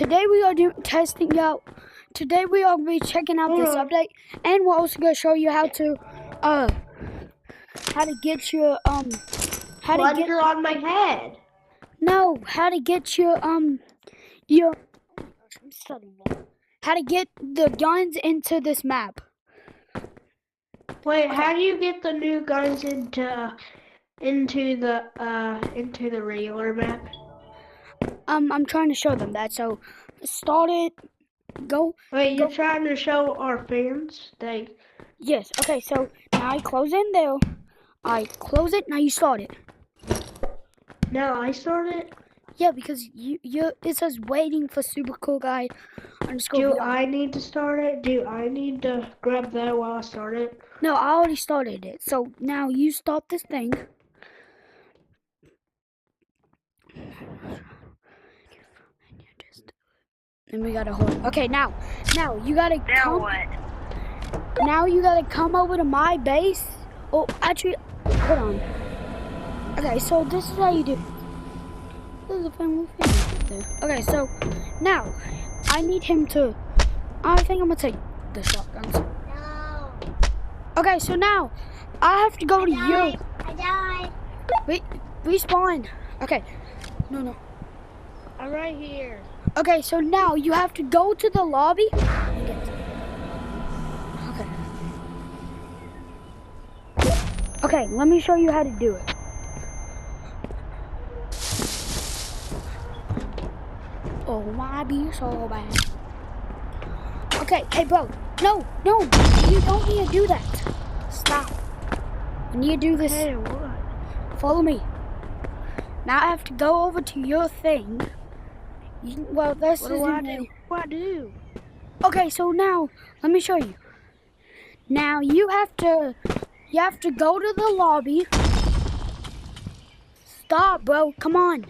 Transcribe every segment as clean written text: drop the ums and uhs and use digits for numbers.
today we are testing out. Today we are going to be checking out this update, and we're also going to show you how to get your plunger on my head. No, how to get your how to get the guns into this map. Wait, how do you get the new guns into the regular map? I'm trying to show them that. So, start it. Go. Wait, you're trying to show our fans? Yes. Okay. So now I close in there. I close it. Now you start it. Now I start it. Yeah, because it says waiting for super cool guy _ Do I need to start it? Do I need to grab that while I start it? No, I already started it. So now you stop this thing. And we gotta hold. Okay, now you gotta come. What? Now you gotta come over to my base. Oh, actually, hold on. Okay, so this is how you do. This is a fun thing. Okay, so now I need him to. I think I'm gonna take the shotguns. No. Okay, so now I have to go to you. I died. Wait, respawn. Okay, no. I'm right here. Okay, so now you have to go to the lobby. Okay, let me show you how to do it. Oh, my be so bad. Okay, hey bro, no, you don't need to do that. Stop. You need to do this. Hey, what? Follow me. Now I have to go over to your thing. Well, this is What do I do? Okay, so now let me show you. Now you have to go to the lobby. Stop, bro. Come on.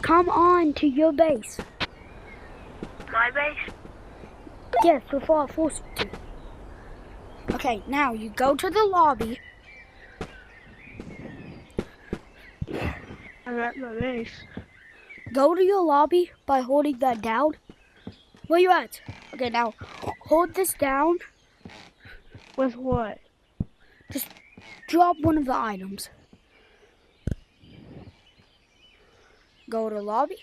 Come on to your base. My base? Yes, before I force you to. Okay, now you go to the lobby. I'm at my base. Go to your lobby by holding that down. Where you at? Okay, now hold this down. With what? Just drop one of the items. Go to lobby.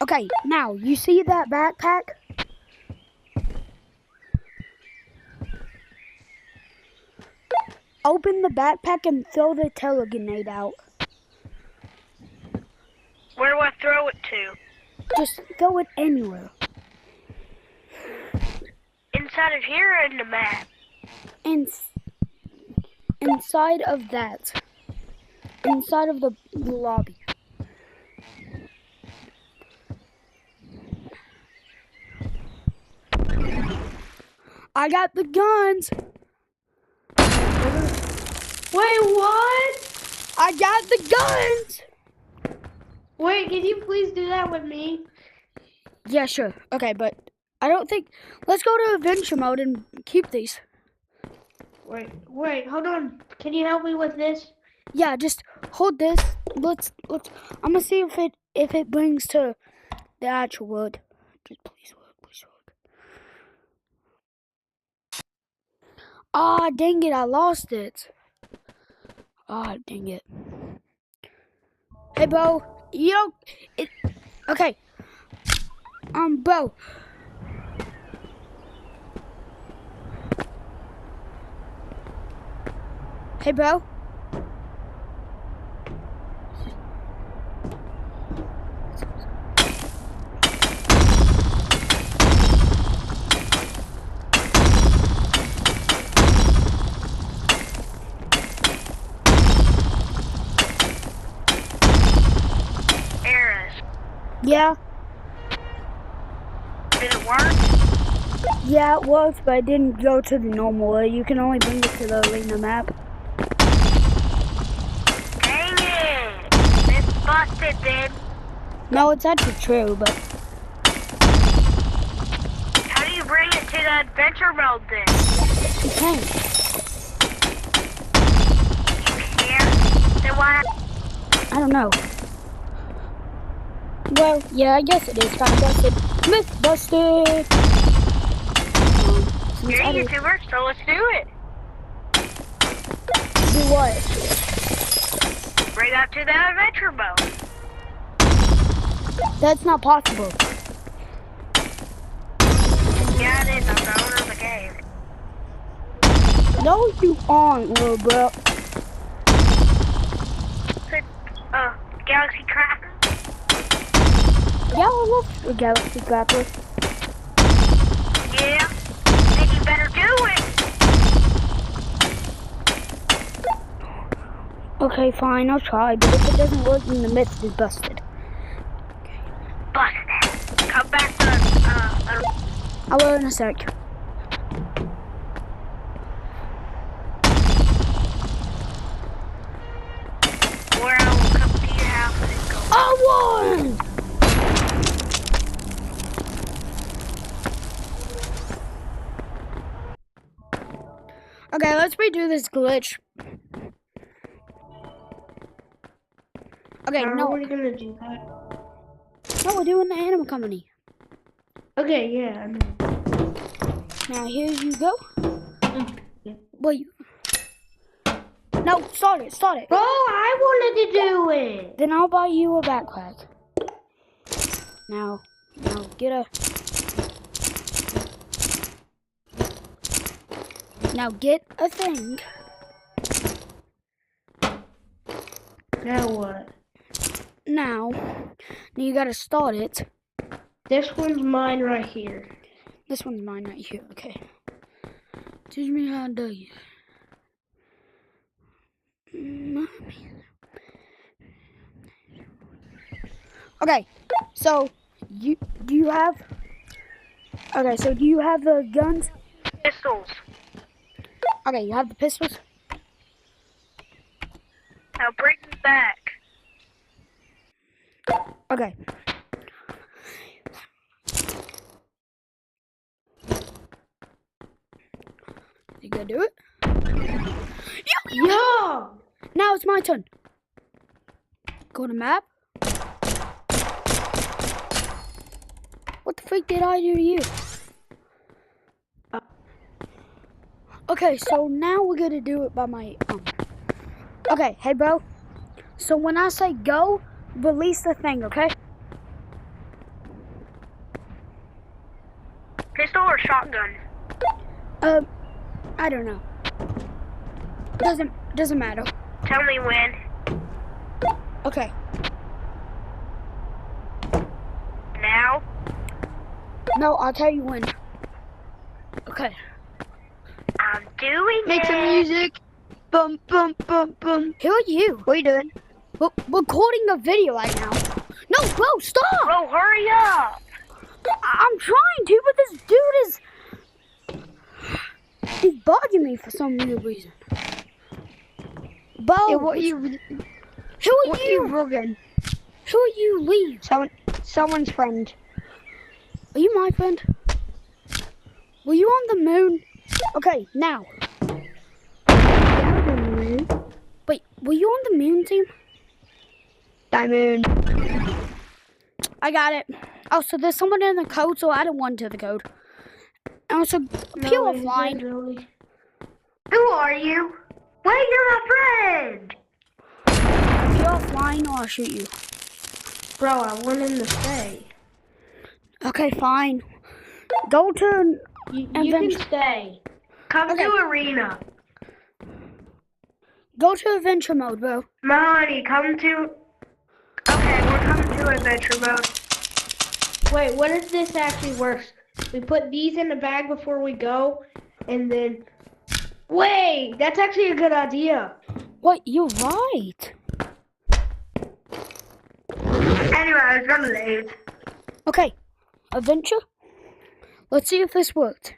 Okay, now you see that backpack? Open the backpack and throw the teller grenade out. Where do I throw it to? Just throw it anywhere. Inside of here or in the map? Inside of that. Inside of the lobby. I got the guns. Wait, what? I got the guns. Wait, can you please do that with me? Yeah, sure. Okay, but I don't think. Let's go to adventure mode and keep these. Wait, hold on. Can you help me with this? Yeah, just hold this. Let's. I'm gonna see if it brings to the actual wood. Just please work. Ah, dang it! I lost it. Ah, dang it. Hey, bro. You don't. Okay. Bro. Hey, bro. Yeah. Did it work? Yeah, it works, but it didn't go to the normal way. You can only bring it to the arena map. Dang it! It's busted then. No, it's actually true, but... How do you bring it to the adventure mode then? You can. You can't? Then why? I don't know. Well, yeah, I guess it is kind of busted. Myth busted! You're a YouTuber, so let's do it. Do what? Bring up to the adventure mode. That's not possible. Yeah, it is. I'm the owner of the game. No, you aren't, little bro. Galaxy Cracker. Yeah, I love the Galaxy Grappler. Yeah. Then you better do it. Okay, fine, I'll try, but if it doesn't work, then the myth is busted. Busted. Come back to I will in a sec. where I will come to your house and go. I won! Okay, let's redo this glitch. Okay, How no, are we gonna do that? no, we're doing the Animal Company. Okay, yeah, I know. Now here you go. Yeah. Wait. No, start it. Oh, I wanted to do it. Then I'll buy you a backpack. Now get a. Now get a thing. Now what? Now you gotta start it. This one's mine right here. This one's mine right here. Okay. Teach me how to do it. Okay, so do you have? Okay, so do you have the guns? Pistols. Okay, you have the pistols. Now bring them back. Okay. You gonna do it? Yeah. Now it's my turn. Go to map. What the freak did I do to you? Okay, so now we're gonna do it by my Okay, hey bro. So when I say go, release the thing, okay? Pistol or shotgun? I don't know. Doesn't matter. Tell me when. Okay. Now? No, I'll tell you when. Okay. I'm doing Make it. some music. Bum, bum, bum, bum. Who are you? What are you doing? We're recording a video right now. No, bro, stop! Bro, hurry up. I'm trying to, but this dude is... He's bugging me for some weird reason. Bo, Hey, what are you? who are What are you? you rugging? Who are you, Lee? Someone's friend. Are you my friend? Were you on the moon? Okay, now. Wait, were you on the moon team? Diamond. I got it. Oh, so there's someone in the code, so I added one to the code. And also, pure is it flying. really? Who are you? Wait, you're my friend. If you're flying, or I'll shoot you. Bro, I want him to stay. Okay, fine. Go to... You Adventure. can stay. Come Okay. to arena. Go to adventure mode, bro. Money, come to... Okay, we're coming to adventure mode. Wait, what if this actually works? We put these in the bag before we go, and then... Wait, that's actually a good idea. Wait, you're right. Anyway, I was gonna leave. Okay, adventure. Let's see if this worked.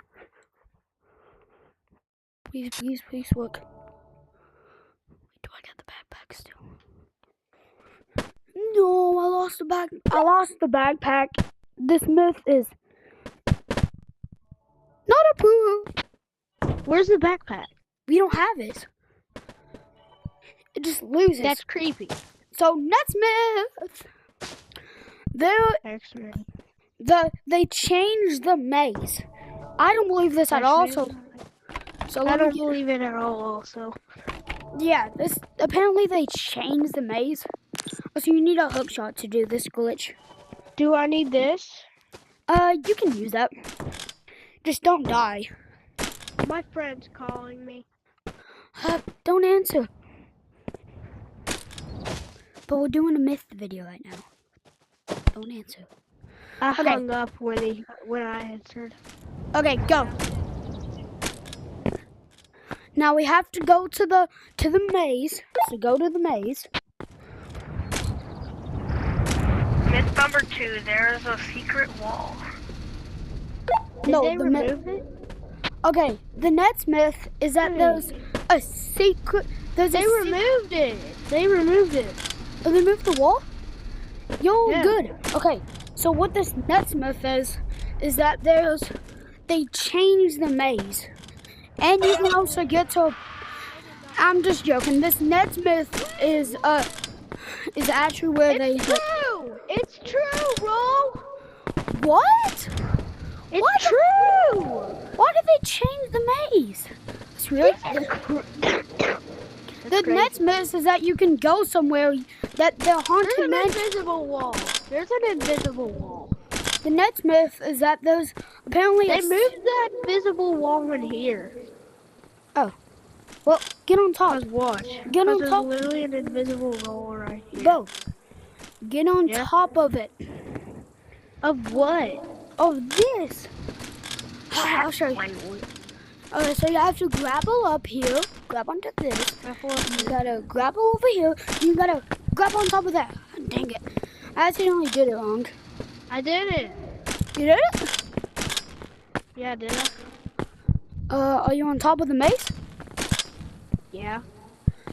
Please, please, please work. Do I get the backpack still? No, I lost the bag. I lost the backpack. This myth is not approved. Where's the backpack? We don't have it. It just loses. That's creepy. So Netsmith, Excellent. they changed the maze. I don't believe this at all. So I let me don't believe it at all. Also, yeah, this apparently they changed the maze. So you need a hook shot to do this glitch. do I need this? You can use that. Just don't die. My friend's calling me. Don't answer. But we're doing a myth video right now. Don't answer. I Okay. hung up when I answered. Okay, go. Now we have to go to the maze. So go to the maze. Myth number 2, there is a secret wall. Did No, they the remove it? Okay, the next myth is that there's a secret. There's They removed it. They removed it. Oh, they moved the wall? Yo, Yeah. good. Okay, so what this next myth is that they changed the maze. And you can also get to, I'm just joking, this next myth is actually where It's true. It's true, bro. what? It's What? true. Why did they change the maze? It's really, the next myth is that you can go somewhere that the There's haunted an mansion. invisible wall. There's an invisible wall. The next myth is that there's apparently They moved that invisible wall in here. Well, get on top. Cause watch. Get on There's top. literally an invisible wall right here. Go. Get on Yeah. top of it. Of what? Of this. I'll show you. Okay, so you have to grapple up here. Grab onto this. You gotta grapple over here. You gotta grab on top of that. Dang it. I accidentally did it wrong. I did it. You did it? Yeah, did I? Are you on top of the maze? Yeah.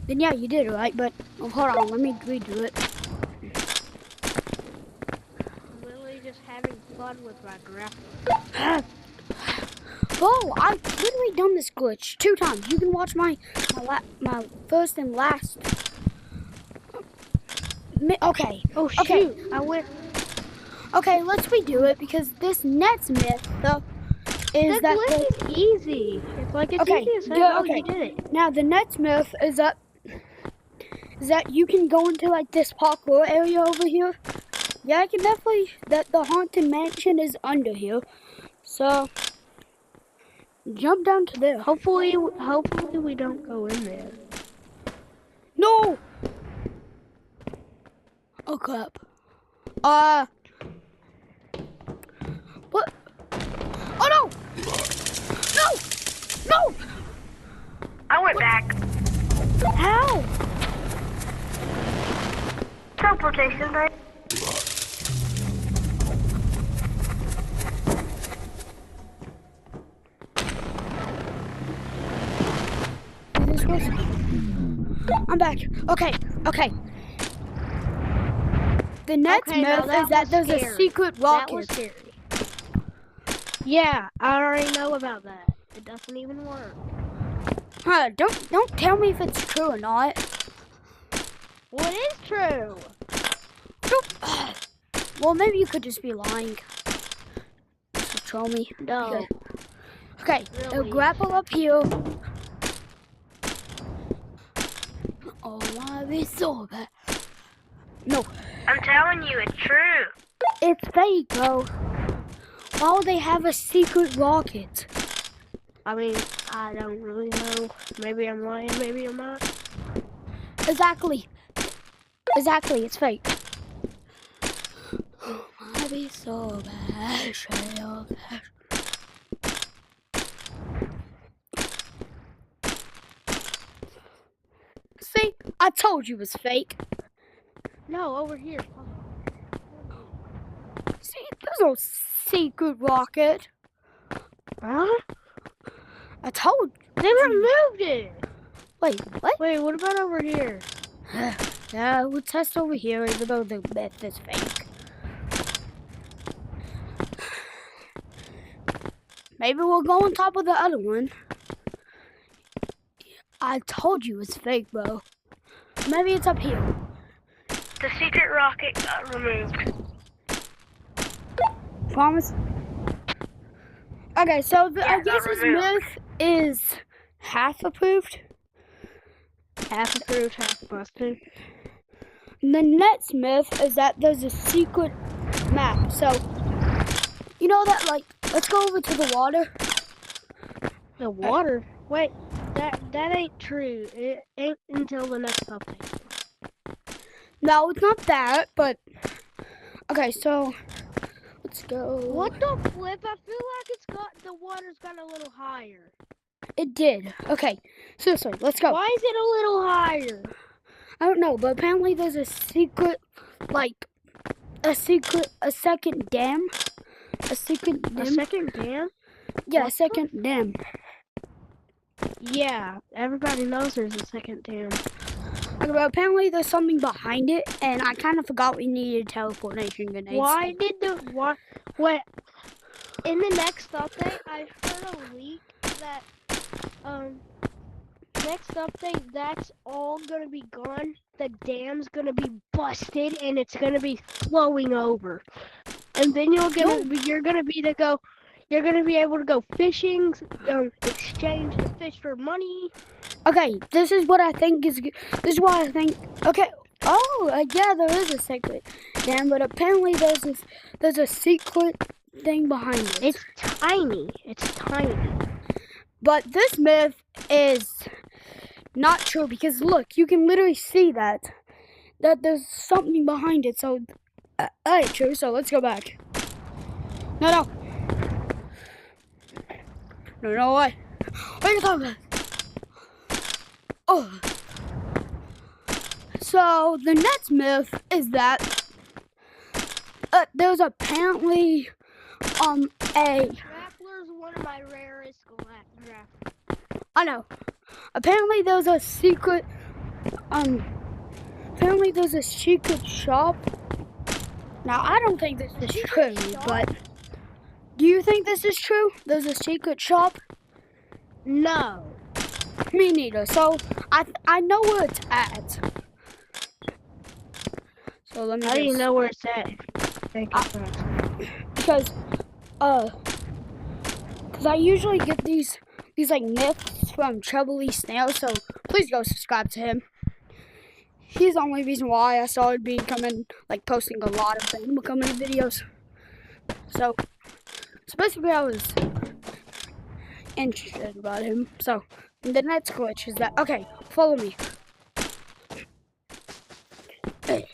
Then yeah, you did it right, but hold on, let me redo it. I'm literally just having fun with my grapple. Whoa, I've literally done this glitch 2 times. You can watch my first and last. Okay. Oh shoot! Okay. I went. Okay, let's redo it because this next myth is That that glitch is easy. It's like it's Okay, easy as hell. yeah, Oh, okay. you did it. now the next myth is that you can go into like this parkour area over here. Yeah, I can definitely that the haunted mansion is under here. So jump down to there. Hopefully we don't go in there. No. Oh crap. What? Oh no! No! No! I went back. How? Teleportation, right? This was... I'm back. Okay. The next Okay, now myth that is that was there's a scary. secret That was rocket. scary. Yeah, I already know about that. It doesn't even work. Huh, don't tell me if it's true or not. Well, it is true. Well, maybe you could just be lying. Just to troll me. No. Okay, Really? grapple up here. Oh, why be so bad? No, I'm telling you, it's true. it's fake, bro. Why would they have a secret rocket? I mean, I don't really know. Maybe I'm lying, maybe I'm not. Exactly, it's fake. Why be so bad? So bad. See, I told you it was fake. No, over here. See, there's no secret rocket. Huh? I told. They removed it. Wait, what? Wait, what about over here? Yeah, we'll test over here, even though the myth is fake. Maybe we'll go on top of the other one. I told you it's fake, bro. Maybe it's up here. The secret rocket got removed. Promise? Okay, so I Yeah, guess got this removed. myth is half approved. Half approved, half busted. The next myth is that there's a secret map. So, you know that, like, let's go over to the water. The water? Wait, that ain't true. It ain't until the next update. No, it's not that, but okay, so let's go. What the flip? I feel like the water's got a little higher. It did. Okay, seriously, let's go. Why is it a little higher? I don't know, but apparently there's a secret, like, a second dam. A secret dam. A second dam? Yeah, a What? second dam. Yeah, everybody knows there's a second dam. Okay, but apparently there's something behind it, and I kind of forgot we needed teleportation grenades. Why did what? In the next update, I heard a leak that next update that's all gonna be gone. The dam's gonna be busted and it's gonna be flowing over, and then you're gonna be able to go fishing, exchange the fish for money. Okay, this is what I think is. This is why I think. Okay. Oh, yeah, there is a secret dam, but apparently there's a secret thing behind it. It's tiny. It's tiny. But this myth is not true because look, you can literally see that there's something behind it. So that ain't true. So let's go back. No. No way. What are you talking about? Oh. So the next myth is that there's apparently a. Grappler's one of my rarest grapplers. I know. Apparently there's a secret. Apparently there's a secret shop. Now I don't think this is true, but do you think this is true? There's a secret shop. No. Me neither. So I know where it's at. So let me. How do you just- know where it's at? Thank you for asking. Because I usually get these like myths from Trouble E Snail, so please go subscribe to him. He's the only reason why I started posting a lot of Animal Company videos. So basically I was interested about him. So the next glitch is that, okay, follow me. Hey.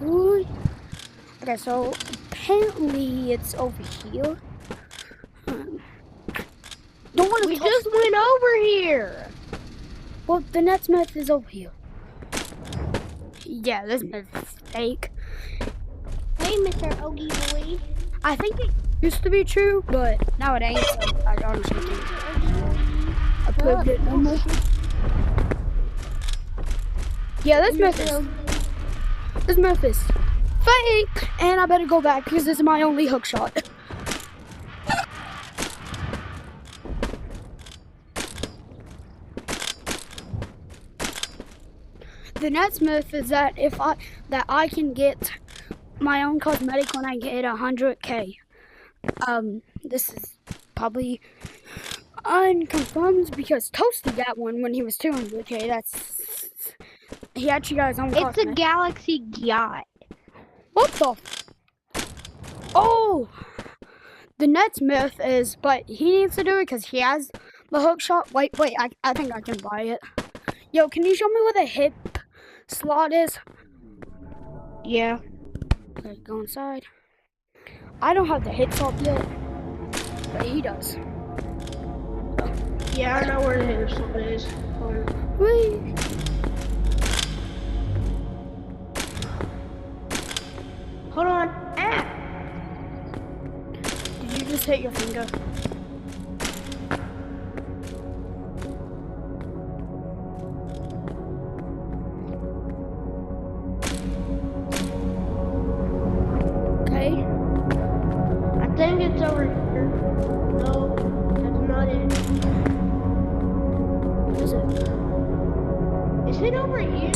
Ooh. Okay, so apparently it's over here. Don't want We to just went over here. Well, the next myth is over here. Yeah, this myth is fake. Hey, Mr. Ogie Boy. I think it used to be true, but now it ain't. So I honestly can't approve it no more. Yeah, this myth is fake, and I better go back because this is my only hook shot. The next myth is that I can get my own cosmetic when I get 100K. This is probably unconfirmed because Toasty got one when he was 200K. He actually got his own It's a cosmetic. Galaxy Yacht. What the? Oh! The next myth is, but he needs to do it because he has the hook shot. Wait, I think I can buy it. Yo, can you show me where the hip slot is? Yeah. Okay, go inside. I don't have the hit slot yet, but he does. Yeah, I know where the hair is. Whee! Hold on. Ah! Did you just hit your finger? Okay. I think it's over here. No, that's not it. What is it? Is it over here?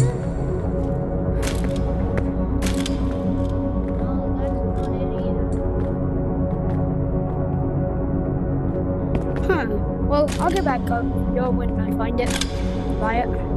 Huh. Well, I'll get back up yo when I find it. Buy it.